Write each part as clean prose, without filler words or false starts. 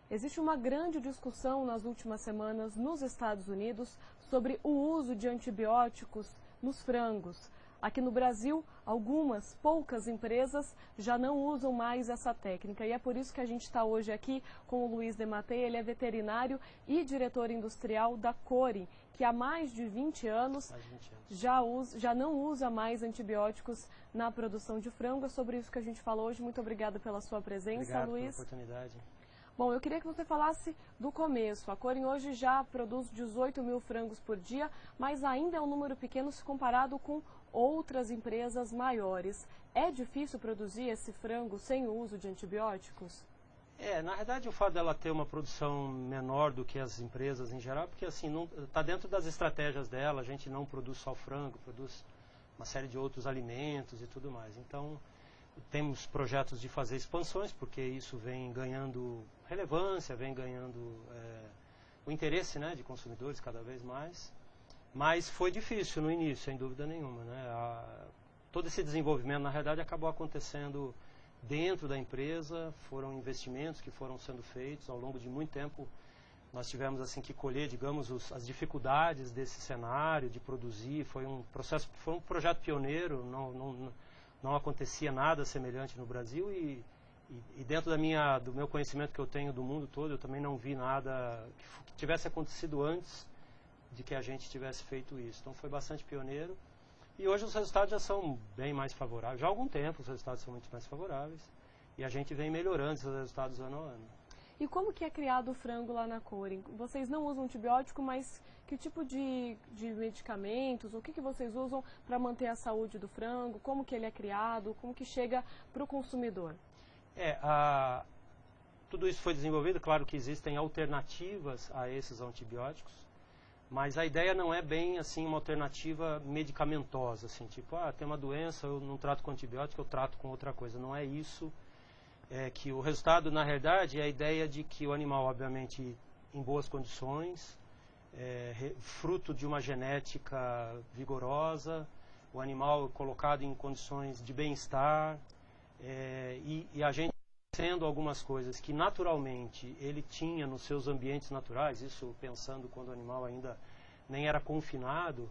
Existe uma grande discussão nas últimas semanas nos Estados Unidos sobre o uso de antibióticos nos frangos. Aqui no Brasil, poucas empresas já não usam mais essa técnica e é por isso que a gente está hoje aqui com o Luiz Dematei. Ele é veterinário e diretor industrial da Cori, que há mais de 20 anos já não usa mais antibióticos na produção de frango. É sobre isso que a gente falou hoje. Muito obrigada pela sua presença, Obrigado Luiz. pela oportunidade. Bom, eu queria que você falasse do começo. A Cori hoje já produz 18 mil frangos por dia, mas ainda é um número pequeno se comparado com outras empresas maiores. É difícil produzir esse frango sem o uso de antibióticos? Na verdade, o fato dela ter uma produção menor do que as empresas em geral, porque assim, não está dentro das estratégias dela. A gente não produz só frango, produz uma série de outros alimentos e tudo mais. Então, temos projetos de fazer expansões, porque isso vem ganhando relevância, vem ganhando o interesse, né, de consumidores cada vez mais. Mas foi difícil no início, sem dúvida nenhuma, né? Todo esse desenvolvimento, na realidade, acabou acontecendo dentro da empresa. Foram investimentos que foram sendo feitos ao longo de muito tempo. Nós tivemos assim que colher, digamos, as dificuldades desse cenário de produzir. Foi um projeto pioneiro. Não acontecia nada semelhante no Brasil e dentro do meu conhecimento que eu tenho do mundo todo, eu também não vi nada que tivesse acontecido antes de que a gente tivesse feito isso. Então foi bastante pioneiro e hoje os resultados já são bem mais favoráveis. Já há algum tempo os resultados são muito mais favoráveis e a gente vem melhorando esses resultados ano a ano. E como que é criado o frango lá na Cori? Vocês não usam antibiótico, mas que tipo de medicamentos, o que vocês usam para manter a saúde do frango? Como que ele é criado? Como que chega para o consumidor? Tudo isso foi desenvolvido, claro que existem alternativas a esses antibióticos, mas a ideia não é bem assim uma alternativa medicamentosa, assim, tipo, tem uma doença, eu não trato com antibiótico, eu trato com outra coisa. Não é isso. É que o resultado, na realidade, é a ideia de que o animal, obviamente, em boas condições, fruto de uma genética vigorosa, o animal colocado em condições de bem-estar, e a gente sendo algumas coisas que naturalmente ele tinha nos seus ambientes naturais, isso pensando quando o animal ainda nem era confinado,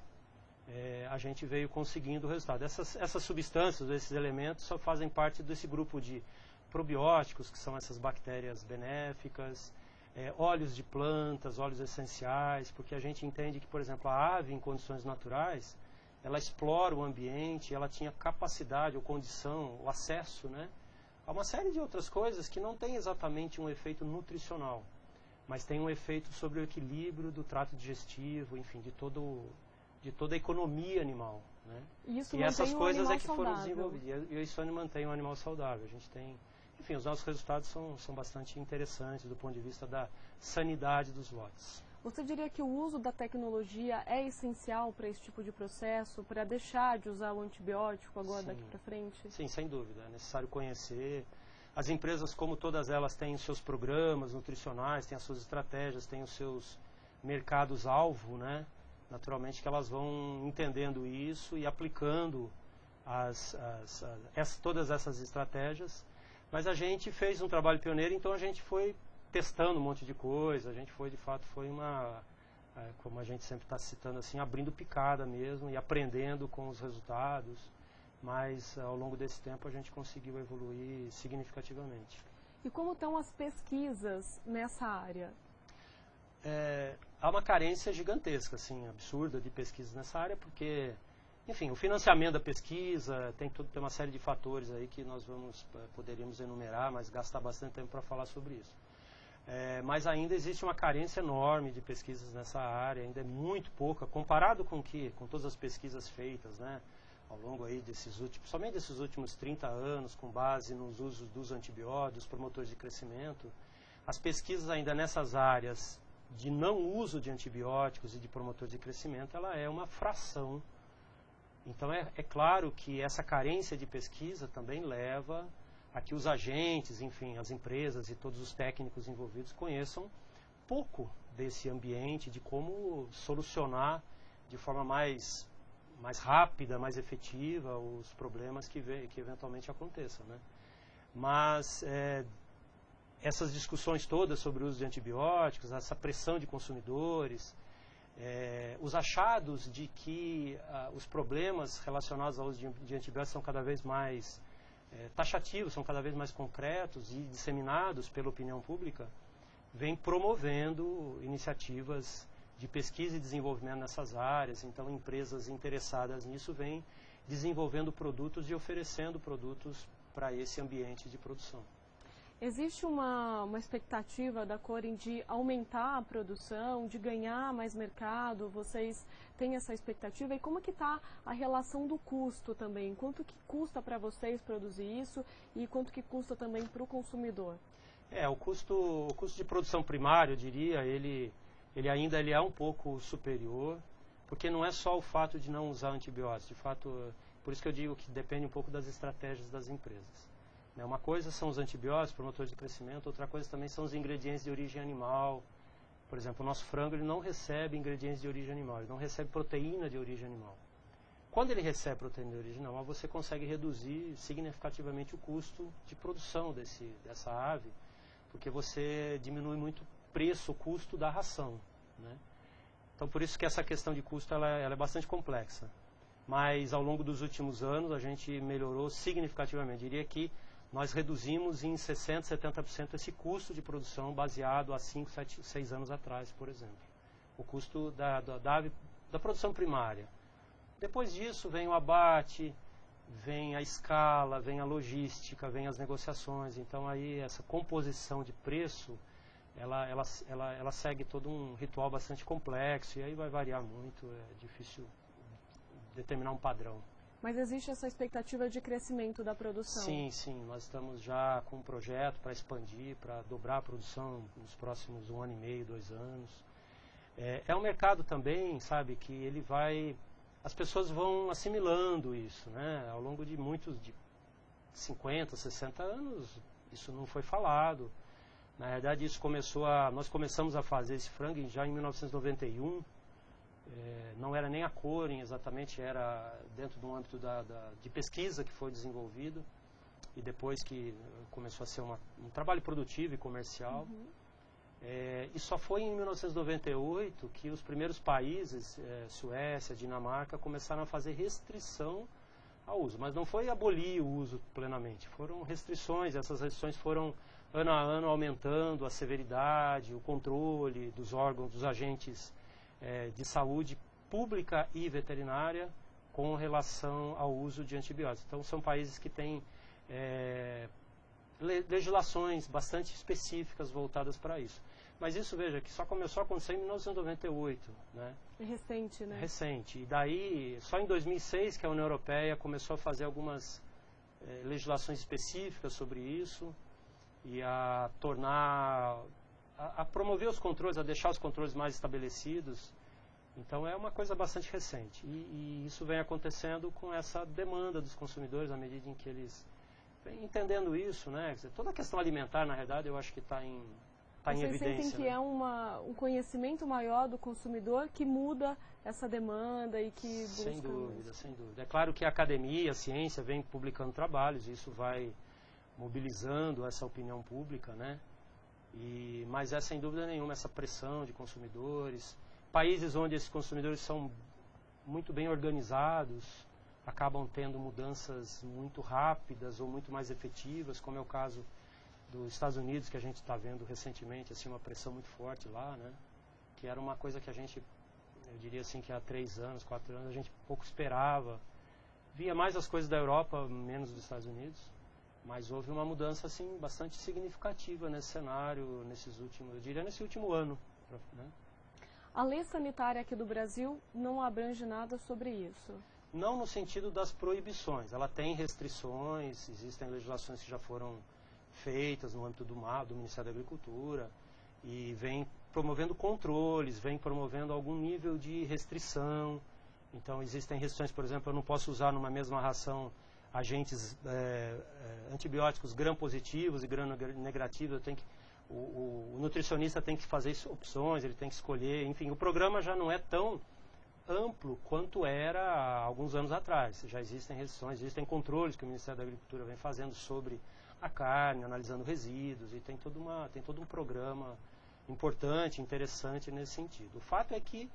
a gente veio conseguindo o resultado. Essas substâncias, esses elementos só fazem parte desse grupo de probióticos, que são essas bactérias benéficas, óleos de plantas, óleos essenciais, porque a gente entende que, por exemplo, a ave em condições naturais, ela explora o ambiente, ela tinha capacidade ou condição, o acesso, né, a uma série de outras coisas que não tem exatamente um efeito nutricional, mas tem um efeito sobre o equilíbrio do trato digestivo, enfim, de toda a economia animal, né? Isso e essas coisas que foram desenvolvidas. E isso mantém um animal saudável. A gente tem, enfim, os nossos resultados são bastante interessantes do ponto de vista da sanidade dos lotes. Você diria que o uso da tecnologia é essencial para esse tipo de processo, para deixar de usar o antibiótico agora daqui para frente? Sim, sem dúvida. É necessário conhecer. As empresas, como todas elas, têm os seus programas nutricionais, têm as suas estratégias, têm os seus mercados-alvo, né? Naturalmente que elas vão entendendo isso e aplicando todas essas estratégias. Mas a gente fez um trabalho pioneiro, então a gente foi testando um monte de coisa. A gente foi como a gente sempre está citando assim, abrindo picada mesmo e aprendendo com os resultados. Mas ao longo desse tempo a gente conseguiu evoluir significativamente. E como estão as pesquisas nessa área? Há uma carência gigantesca, assim, absurda de pesquisas nessa área, porque, enfim, o financiamento da pesquisa tem uma série de fatores aí que nós poderíamos enumerar, mas gastar bastante tempo para falar sobre isso. Mas ainda existe uma carência enorme de pesquisas nessa área, ainda é muito pouca, comparado com todas as pesquisas feitas, né, ao longo aí somente desses últimos 30 anos, com base nos usos dos antibióticos, dos promotores de crescimento. As pesquisas ainda nessas áreas de não uso de antibióticos e de promotores de crescimento, ela é uma fração. Então é claro que essa carência de pesquisa também leva a que os agentes, enfim, as empresas e todos os técnicos envolvidos conheçam pouco desse ambiente, de como solucionar de forma mais rápida, mais efetiva os problemas que eventualmente aconteçam, né? Mas essas discussões todas sobre o uso de antibióticos, essa pressão de consumidores, os achados de que os problemas relacionados ao uso de antibióticos são cada vez mais taxativos, são cada vez mais concretos e disseminados pela opinião pública, vem promovendo iniciativas de pesquisa e desenvolvimento nessas áreas. Então, empresas interessadas nisso vêm desenvolvendo produtos e oferecendo produtos para esse ambiente de produção. Existe uma expectativa da Corin de aumentar a produção, de ganhar mais mercado? Vocês têm essa expectativa? E como que está a relação do custo também? Quanto que custa para vocês produzir isso e quanto que custa também para o consumidor? O custo de produção primária, eu diria, ele ainda é um pouco superior, porque não é só o fato de não usar antibióticos. De fato, por isso que eu digo que depende um pouco das estratégias das empresas. Uma coisa são os antibióticos, promotores de crescimento, outra coisa também são os ingredientes de origem animal. Por exemplo, o nosso frango ele não recebe ingredientes de origem animal, ele não recebe proteína de origem animal. Quando ele recebe proteína de origem animal, você consegue reduzir significativamente o custo de produção dessa ave, porque você diminui muito o custo da ração, né? Então, por isso que essa questão de custo ela é bastante complexa. Mas, ao longo dos últimos anos, a gente melhorou significativamente. Eu diria que nós reduzimos em 60%, 70% esse custo de produção baseado há 5, 7, 6 anos atrás, por exemplo. O custo da produção primária. Depois disso vem o abate, vem a escala, vem a logística, vem as negociações. Então aí essa composição de preço, ela segue todo um ritual bastante complexo e aí vai variar muito, é difícil determinar um padrão. Mas existe essa expectativa de crescimento da produção? Sim. Nós estamos já com um projeto para expandir, para dobrar a produção nos próximos 1 ano e meio, 2 anos. É um mercado também, sabe, que ele vai... As pessoas vão assimilando isso, né? Ao longo de 50, 60 anos, isso não foi falado. Na verdade, nós começamos a fazer esse frango já em 1991. Não era nem a Corin exatamente, era dentro do âmbito de pesquisa que foi desenvolvido e depois que começou a ser um trabalho produtivo e comercial. E só foi em 1998 que os primeiros países, Suécia, Dinamarca, começaram a fazer restrição ao uso. Mas não foi abolir o uso plenamente, foram restrições. Essas restrições foram ano a ano aumentando a severidade, o controle dos órgãos, dos agentes de saúde pública e veterinária com relação ao uso de antibióticos. Então são países que têm legislações bastante específicas voltadas para isso. Mas isso, veja, que só começou a acontecer em 1998, né? É recente, né? Recente. E daí, só em 2006 que a União Europeia começou a fazer algumas legislações específicas sobre isso e a promover os controles, a deixar os controles mais estabelecidos. Então é uma coisa bastante recente. E isso vem acontecendo com essa demanda dos consumidores à medida em que eles vêm entendendo isso, né? Quer dizer, toda a questão alimentar, na verdade, eu acho que está em evidência. Vocês sentem que é um conhecimento maior do consumidor que muda essa demanda e que busca... Sem dúvida. É claro que a academia, a ciência vem publicando trabalhos, isso vai mobilizando essa opinião pública, né? Mas é sem dúvida nenhuma essa pressão de consumidores. Países onde esses consumidores são muito bem organizados acabam tendo mudanças muito rápidas ou muito mais efetivas, como é o caso dos Estados Unidos, que a gente está vendo recentemente, assim, uma pressão muito forte lá, né? Que era uma coisa que a gente, eu diria assim, que há 3 anos, 4 anos, a gente pouco esperava. Via mais as coisas da Europa, menos dos Estados Unidos, mas houve uma mudança, assim, bastante significativa nesse cenário, eu diria nesse último ano, né? A lei sanitária aqui do Brasil não abrange nada sobre isso? Não no sentido das proibições. Ela tem restrições, existem legislações que já foram feitas no âmbito do Ministério da Agricultura e vem promovendo controles, vem promovendo algum nível de restrição. Então existem restrições, por exemplo, eu não posso usar numa mesma ração agentes antibióticos gram-positivos e gram-negativos. O nutricionista tem que fazer opções, ele tem que escolher, enfim, o programa já não é tão amplo quanto era há alguns anos atrás. Já existem restrições, existem controles que o Ministério da Agricultura vem fazendo sobre a carne, analisando resíduos, e tem todo um programa importante, interessante nesse sentido. O fato é que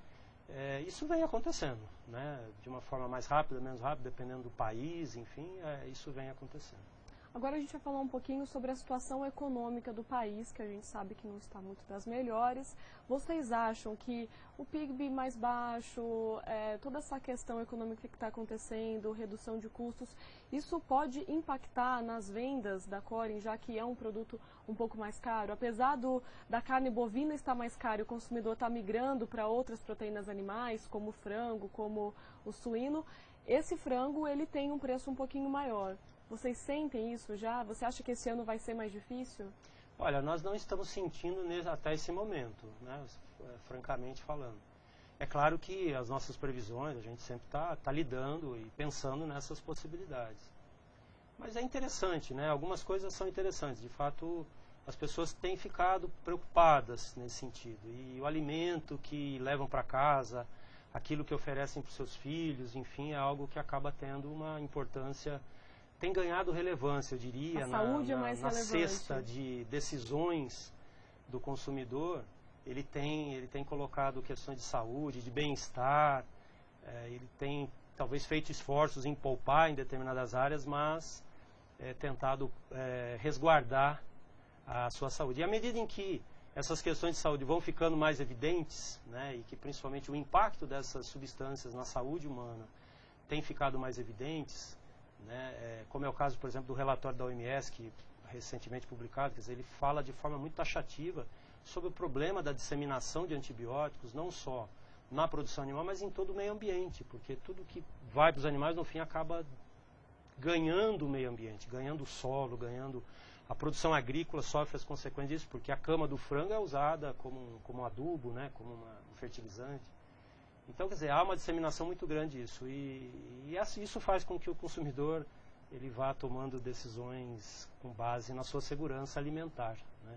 isso vem acontecendo, né? De uma forma mais rápida, menos rápida, dependendo do país, enfim, isso vem acontecendo. Agora a gente vai falar um pouquinho sobre a situação econômica do país, que a gente sabe que não está muito das melhores. Vocês acham que o PIB mais baixo, toda essa questão econômica que está acontecendo, redução de custos, isso pode impactar nas vendas da Corim, já que é um produto um pouco mais caro? Apesar da carne bovina estar mais cara e o consumidor está migrando para outras proteínas animais, como o frango, como o suíno, esse frango ele tem um preço um pouquinho maior. Vocês sentem isso já? Você acha que esse ano vai ser mais difícil? Olha, nós não estamos sentindo até esse momento, né? Francamente falando. É claro que as nossas previsões, a gente sempre está lidando e pensando nessas possibilidades. Mas é interessante, né? Algumas coisas são interessantes. De fato, as pessoas têm ficado preocupadas nesse sentido. E o alimento que levam para casa, aquilo que oferecem para os seus filhos, enfim, é algo que acaba tendo uma importância, tem ganhado relevância, eu diria, na cesta de decisões do consumidor. Ele tem colocado questões de saúde, de bem-estar, ele tem talvez feito esforços em poupar em determinadas áreas, mas tentado resguardar a sua saúde. E à medida em que essas questões de saúde vão ficando mais evidentes, né, e que principalmente o impacto dessas substâncias na saúde humana tem ficado mais evidentes, né, como é o caso, por exemplo, do relatório da OMS, que recentemente publicado, quer dizer, ele fala de forma muito taxativa sobre o problema da disseminação de antibióticos, não só na produção animal, mas em todo o meio ambiente, porque tudo que vai para os animais, no fim, acaba ganhando o meio ambiente, ganhando o solo, ganhando... A produção agrícola sofre as consequências disso, porque a cama do frango é usada como adubo, né, como um fertilizante. Então, quer dizer, há uma disseminação muito grande disso. E isso faz com que o consumidor ele vá tomando decisões com base na sua segurança alimentar, né?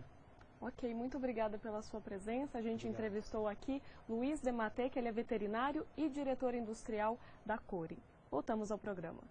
Ok, muito obrigada pela sua presença. A gente entrevistou aqui Luiz Dematê, que ele é veterinário e diretor industrial da Corim. Voltamos ao programa.